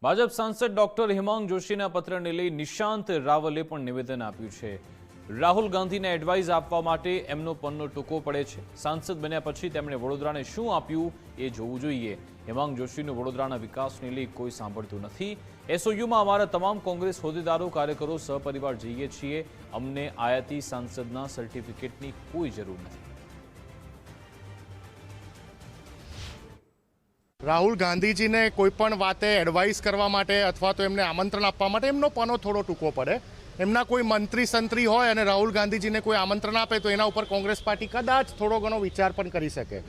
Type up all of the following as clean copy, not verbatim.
ભાજપ સાંસદ ડોક્ટર હેમાંગ જોશીના પત્રને લઈ નિશાંત રાવલે પણ નિવેદન આપ્યું છે। રાહુલ ગાંધીને એડવાઇસ આપવા માટે એમનો પન્નો ટૂંકો પડે છે। સાંસદ બન્યા પછી તેમણે વડોદરાને શું આપ્યું એ જોવું જોઈએ। હેમાંગ જોશીનું વડોદરાના વિકાસને લઈ કોઈ સાંભળતું નથી। એસઓયુમાં અમારા તમામ કોંગ્રેસ હોદ્દેદારો કાર્યકરો સહપરિવાર જઈએ છીએ। અમને આયાતી સાંસદના સર્ટિફિકેટની કોઈ જરૂર નથી। રાહુલ ગાંધીજીને કોઈપણ વાતે એડવાઇસ કરવા માટે અથવા તો એમને આમંત્રણ આપવા માટે એમનો પનો થોડો ટૂંકો પડે। એમના કોઈ મંત્રી સંત્રી હોય અને રાહુલ ગાંધીજીને કોઈ આમંત્રણ આપે તો એના ઉપર કોંગ્રેસ પાર્ટી કદાચ થોડો ઘણો વિચાર પણ કરી શકે,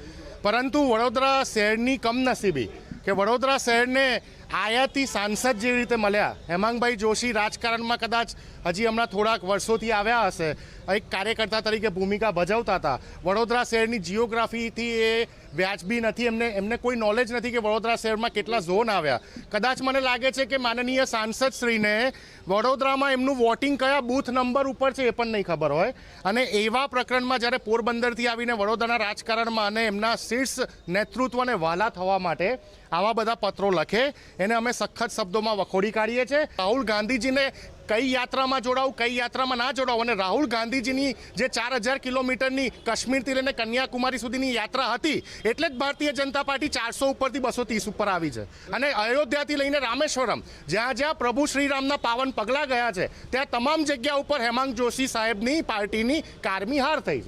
પરંતુ વડોદરા શહેરની કમનસીબી કે વડોદરા શહેરને આયાતી સાંસદ જેવી રીતે મળ્યા। હેમાંગભાઈ જોશી રાજકારણમાં કદાચ હજી હમણાં થોડાક વર્ષોથી આવ્યા હશે, એક કાર્યકર્તા તરીકે ભૂમિકા ભજવતા હતા। વડોદરા શહેરની જીઓગ્રાફીથી એ વ્યાજબી નથી, એમને કોઈ નોલેજ નથી કે વડોદરા શહેરમાં કેટલા ઝોન આવ્યા। કદાચ મને લાગે છે કે માનનીય સાંસદશ્રીને વડોદરામાં એમનું વોટિંગ કયા બૂથ નંબર ઉપર છે એ પણ નહીં ખબર હોય, અને એવા પ્રકરણમાં જ્યારે પોરબંદરથી આવીને વડોદરાના રાજકારણમાં અને એમના શીર્ષ નેતૃત્વને વહાલા થવા માટે આવા બધા પત્રો લખે, એને અમે સખત શબ્દોમાં વખોડી કાઢીએ છીએ। રાહુલ ગાંધીજીને કઈ યાત્રામાં જોડાવું, કઈ યાત્રામાં ના જોડાવું, અને રાહુલ ગાંધીજીની જે 4000 કિલોમીટરની કાશ્મીરથી લઈને કન્યાકુમારી સુધીની યાત્રા હતી, એટલે જ ભારતીય જનતા પાર્ટી 400 ઉપરથી 230 ઉપર આવી છે। અને અયોધ્યાથી લઈને રામેશ્વરમ, જ્યાં જ્યાં પ્રભુ શ્રીરામના પાવન પગલાં ગયા છે, ત્યાં તમામ જગ્યા ઉપર હેમાંગ જોશી સાહેબની પાર્ટીની કારમી હાર થઈ છે।